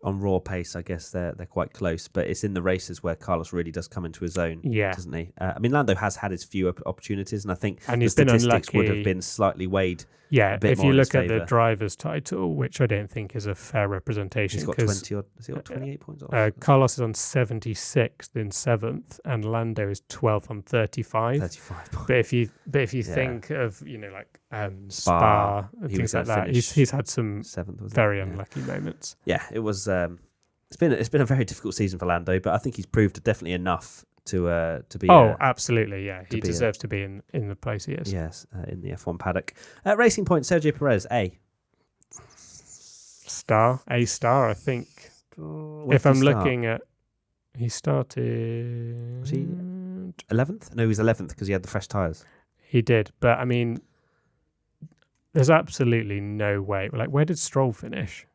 on raw pace, I guess they're quite close, but it's in the races where Carlos really does come into his own, doesn't he? I mean, Lando has had his few opportunities, and I think the statistics would have been slightly weighed. Yeah, if you look at the driver's title, which I don't think is a fair representation. He's got 20 or has he got 28 points off? Carlos is on 76th in 7th, and Lando is 12th on 35. 35 points. But if you think of like Spa and things like that, he's had some 7th, very unlucky moments. Yeah, it was. It's been a very difficult season for Lando, but I think he's proved definitely enough to be. Oh, absolutely, yeah. He deserves to be in the place he is. Yes, in the F1 paddock. Racing Point, Sergio Perez, A star, I think. If I'm looking at, he started. Was he 11th? No, he was 11th because he had the fresh tyres. He did, but I mean, there's absolutely no way. Like, where did Stroll finish?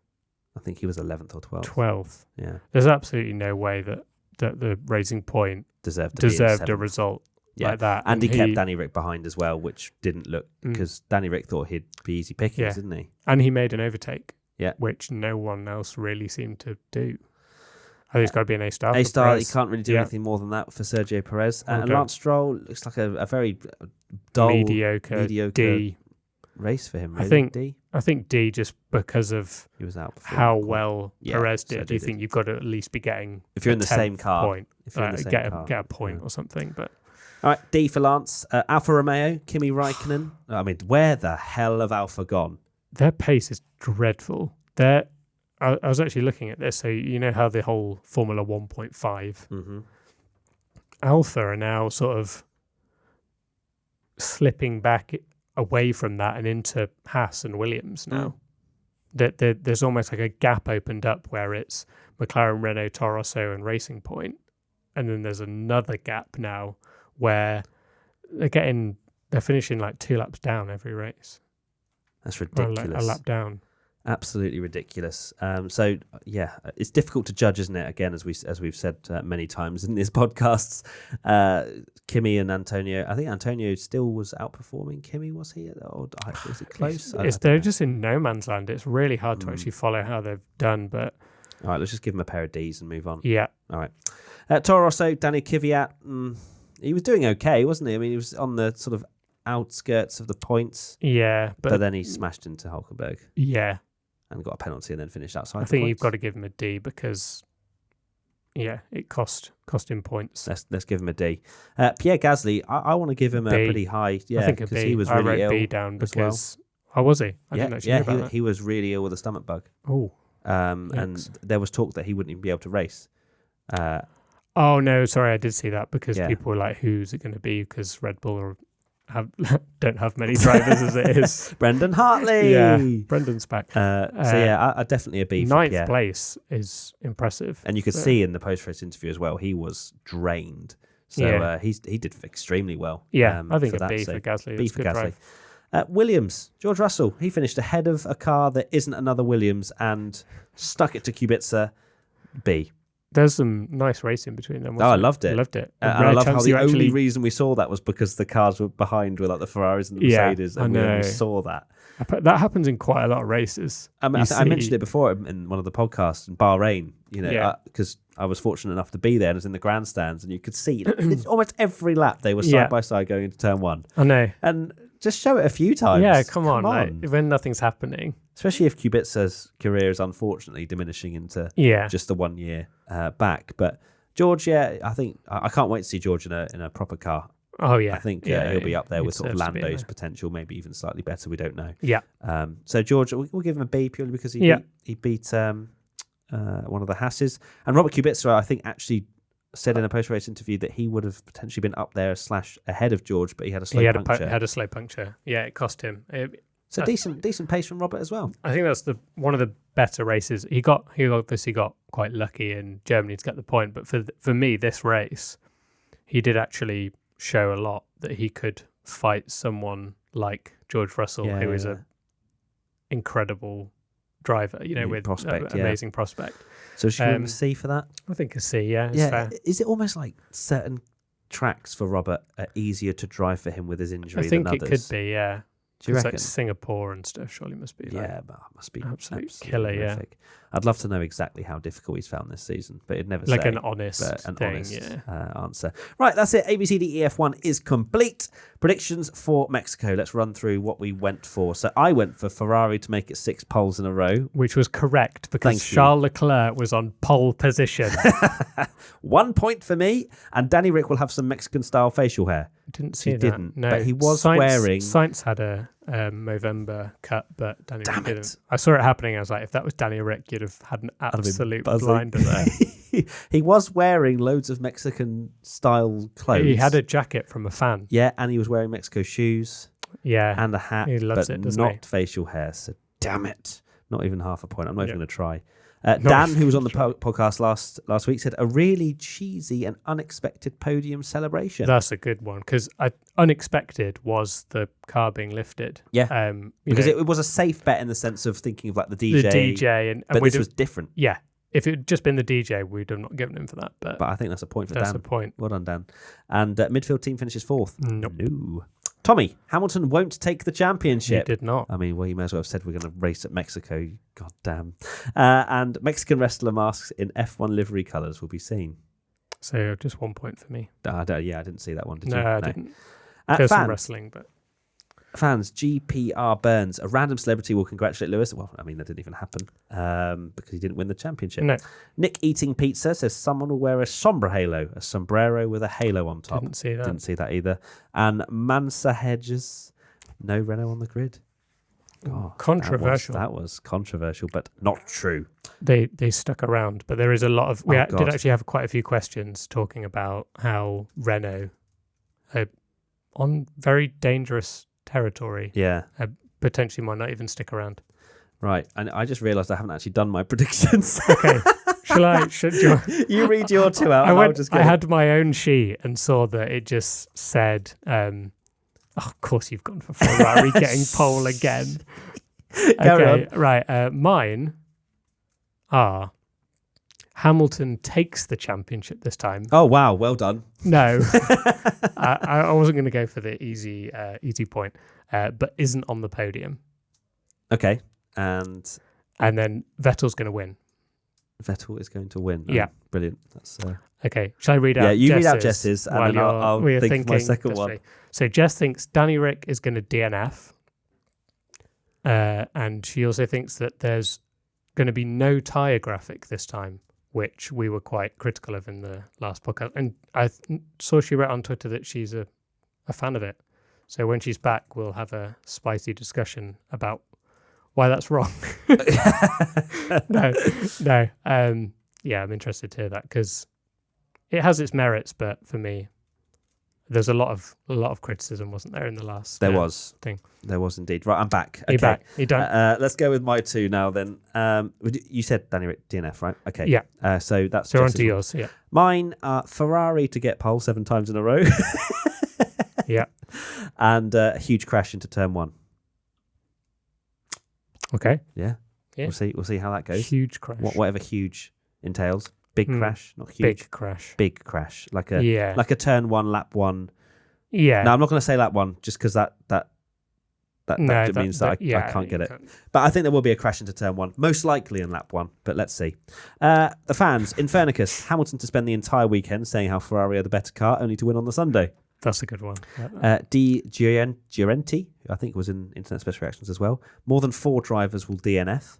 I think he was 11th or 12th. 12th. Yeah. There's absolutely no way that the Racing Point deserved a result like that. And he kept Danny Rick behind as well, which didn't look, because Danny Rick thought he'd be easy pickings, didn't he? And he made an overtake, which no one else really seemed to do. I think it's got to be an A-star. A-star, he can't really do anything more than that for Sergio Perez. And Lance Stroll looks like a very dull, mediocre D race for him. Really. I think D, just because of he was out how well Perez did. You think you've got to at least be getting, if you're in the same car, point, get a point or something. But all right, D for Lance. Alfa Romeo, Kimi Räikkönen. I mean, where the hell have Alfa gone? Their pace is dreadful. I was actually looking at this. So you know how the whole Formula 1.5, Alfa are now sort of slipping back away from that and into Haas and Williams now. There's almost like a gap opened up where it's McLaren, Renault, Toro Rosso and Racing Point, and then there's another gap now where they're finishing like 2 laps down every race. That's ridiculous. Like a lap down. Absolutely ridiculous. So yeah, it's difficult to judge, isn't it? Again, as we've said many times in these podcasts, Kimi and Antonio. I think Antonio still was outperforming Kimi. Was he? Or was it close? They're just in no man's land. It's really hard to actually follow how they've done. But all right, let's just give him a pair of D's and move on. Yeah. All right. Toro Rosso, Danny Kvyat. He was doing okay, wasn't he? I mean, he was on the sort of outskirts of the points. Yeah, but then he smashed into Hulkenberg. Yeah. And got a penalty and then finished outside. I think you've got to give him a D because, it cost him points. Let's give him a D. Pierre Gasly, I want to give him a pretty high. Yeah, I think a B. He was really ill. B down because. Well. Oh, was he? I didn't actually know about that. He was really ill with a stomach bug. Oh. And there was talk that he wouldn't even be able to race. Oh no, sorry, I did see that because people were like, "Who's it going to be?" Because Red Bull don't have many drivers as it is. Brendan Hartley. Yeah, Brendan's back. I definitely a B. Ninth place is impressive, and you could see in the post-race interview as well, he was drained. So he did extremely well. Yeah, I think a B for Gasly. B for Gasly. Williams, George Russell, he finished ahead of a car that isn't another Williams and stuck it to Kubica. B. There's some nice racing between them. I loved it. And I love how the only reason we saw that was because the cars were behind with like the Ferraris and the Mercedes, and we saw that. That happens in quite a lot of races. I mentioned it before in one of the podcasts in Bahrain, because I was fortunate enough to be there and was in the grandstands, and you could see almost every lap they were side by side going into turn one. I know. And just show it a few times. Yeah, come on. Like, when nothing's happening. Especially if Kubica's career is unfortunately diminishing into just the 1 year back. But George, I think I can't wait to see George in a proper car. Oh yeah, I think he'll be up there with sort of Lando's potential, maybe even slightly better. We don't know. Yeah. So George, we'll give him a B purely because he beat one of the Haas's, and Robert Kubica, I think, actually said in a post-race interview that he would have potentially been up there / ahead of George, but he had a slow puncture. He had a slow puncture. Yeah, it cost him. So decent pace from Robert as well. I think that's one of the better races. He obviously got quite lucky in Germany to get the point, but for me, this race, he did actually show a lot that he could fight someone like George Russell, who is an incredible driver, with prospect, amazing prospect. So should we give him a C for that? I think a C, it's fair. Is it almost like certain tracks for Robert are easier to drive for him with his injury than others? I think it could be, yeah. Do you reckon? Like Singapore and stuff surely must be but must be absolute killer, horrific. I'd love to know exactly how difficult he's found this season, but it'd never like say. an honest Answer. Right, that's it. ABCDEF1 is complete. Predictions for Mexico. Let's run through what we went for. So I went for Ferrari to make it 6 poles in a row. Which was correct because Charles Leclerc was on pole position. 1 point for me, and Danny Rick will have some Mexican-style facial hair. Didn't see that. Didn't, no. but he was wearing... Sainz had a Movember cut, but Danny Rick Damn didn't. it. I saw it happening. I was like, if that was Danny Rick, you'd have had an absolute blinder there. He was wearing loads of Mexican-style clothes. He had a jacket from a fan. Yeah, and he was wearing Mexico shoes. Yeah. And a hat, he loves but it, doesn't not facial hair. So damn it. Not even half a point. I'm not even going to try. Dan, who was on the podcast last week, said a really cheesy and unexpected podium celebration. That's a good one because unexpected was the car being lifted. Yeah, because it was a safe bet in the sense of thinking of like the DJ. The DJ, but this was different. Yeah, if it had just been the DJ, we'd have not given him for that. But I think that's a point for Dan. That's a point. Well done, Dan. And midfield team finishes 4th. Nope. No. Tommy, Hamilton won't take the championship. He did not. I mean, well, you may as well have said we're going to race at Mexico. God damn. And Mexican wrestler masks in F1 livery colours will be seen. So just 1 point for me. I didn't see that one. Did you? No, I didn't. There's Fans, some wrestling, but... Fans, GPR Burns, a random celebrity will congratulate Lewis. Well, I mean, that didn't even happen because he didn't win the championship. No. Nick Eating Pizza says someone will wear a sombre halo, a sombrero with a halo on top. Didn't see that either. And Mansa Hedges, no Renault on the grid. Oh, controversial. That was controversial, but not true. They stuck around, but there is a lot of... We did actually have quite a few questions talking about how Renault are on very dangerous territory. Yeah. Potentially might not even stick around. Right. And I just realised I haven't actually done my predictions. Okay. You read your two out. I had my own sheet and saw that it just said, of course you've gone for Ferrari getting pole again. Okay, right. Mine are Hamilton takes the championship this time. Oh, wow. Well done. No. I wasn't going to go for the easy point, but isn't on the podium. Okay. And then Vettel's going to win. Vettel is going to win. Yeah. Brilliant. That's Okay. Shall I read out? Yeah, you Jess's read out Jess's, and then I'll think of my second one. So Jess thinks Danny Rick is going to DNF. And she also thinks that there's going to be no tyre graphic this time, which we were quite critical of in the last podcast. And I saw she wrote on Twitter that she's a fan of it. So when she's back, we'll have a spicy discussion about why that's wrong. No. Yeah, I'm interested to hear that because it has its merits, but for me, there's a lot of criticism, wasn't there, in the last thing? There was indeed. Right, I'm back. Okay. You're back. You're done. Let's go with my two now then. You said Danny Rick DNF, right? Okay. Yeah. So that's on to yours. Yeah. Mine are Ferrari to get pole 7 times in a row. Yeah. And a huge crash into turn 1. Okay. Yeah. We'll see how that goes. Huge crash. Whatever huge entails. Big crash, not huge. Big crash. Like a turn 1, lap 1. Yeah. No, I'm not going to say lap 1 just because that means that I can't get it. But I think there will be a crash into turn 1, most likely in lap 1, but let's see. The fans, Infernicus, Hamilton to spend the entire weekend saying how Ferrari are the better car, only to win on the Sunday. That's a good one. D. Giorenti, who I think was in Internet Special Reactions as well. More than 4 drivers will DNF.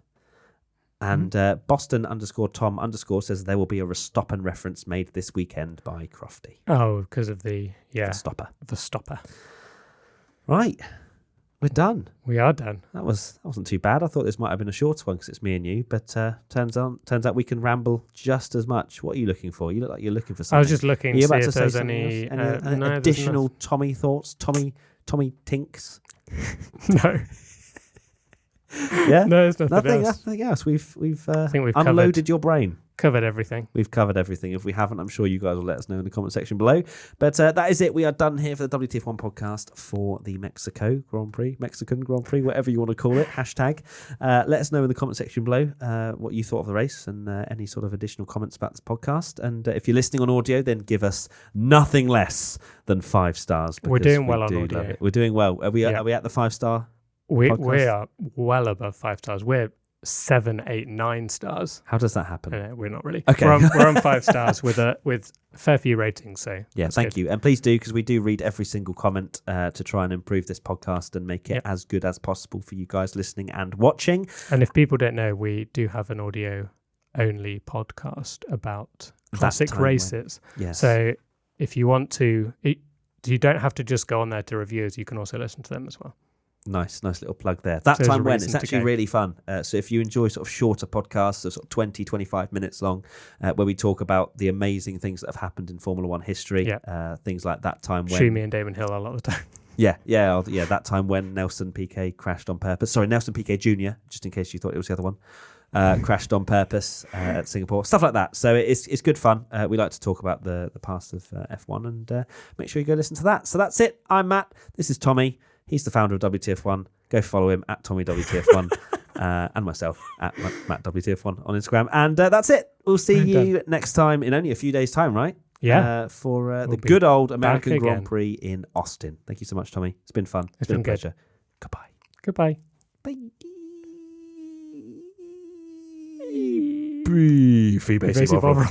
And Boston _Tom_ says there will be a Verstappen reference made this weekend by Crofty. Oh, because of the stopper. The stopper. Right. We're done. We are done. That wasn't too bad. I thought this might have been a shorter one because it's me and you, but turns out we can ramble just as much. What are you looking for? You look like you're looking for something. I was just looking to see if there's any additional Tommy thoughts. Tommy tinks. No. Yeah. No, there's nothing else. Nothing else. We've I think we've unloaded your brain. Covered everything. We've covered everything. If we haven't, I'm sure you guys will let us know in the comment section below. But that is it. We are done here for the WTF1 podcast for the Mexican Grand Prix, whatever you want to call it. Hashtag. Let us know in the comment section below what you thought of the race and any sort of additional comments about this podcast. And if you're listening on audio, then give us nothing less than 5 stars. We're doing well on audio. We're doing well. Are we at the 5-star? We are well above 5 stars. We're 7, 8, 9 stars. How does that happen? No, we're not really. Okay. We're on 5 stars with a fair few ratings. So yeah, thank you. And please do, because we do read every single comment to try and improve this podcast and make it as good as possible for you guys listening and watching. And if people don't know, we do have an audio only podcast about classic races. Yes. So if you want to, you don't have to just go on there to reviews. You can also listen to them as well. Nice little plug there. That time when it's actually really fun. So if you enjoy sort of shorter podcasts, so sort of 20, 25 minutes long, where we talk about the amazing things that have happened in Formula One history, things like that time when Shumi and Damon Hill a lot of the time. Yeah, that time when Nelson Piquet crashed on purpose. Sorry, Nelson Piquet Jr., just in case you thought it was the other one. Crashed on purpose at Singapore, stuff like that. So it's good fun. We like to talk about the past of F1, and make sure you go listen to that. So that's it. I'm Matt. This is Tommy. He's the founder of WTF1. Go follow him at TommyWTF1 and myself at MattWTF1 on Instagram. And that's it. We'll see you next time in only a few days' time, right? Yeah. For the good old American Grand Prix in Austin. Thank you so much, Tommy. It's been fun. It's been a pleasure. Goodbye. Goodbye. Bye. Beefy Basic Bovril.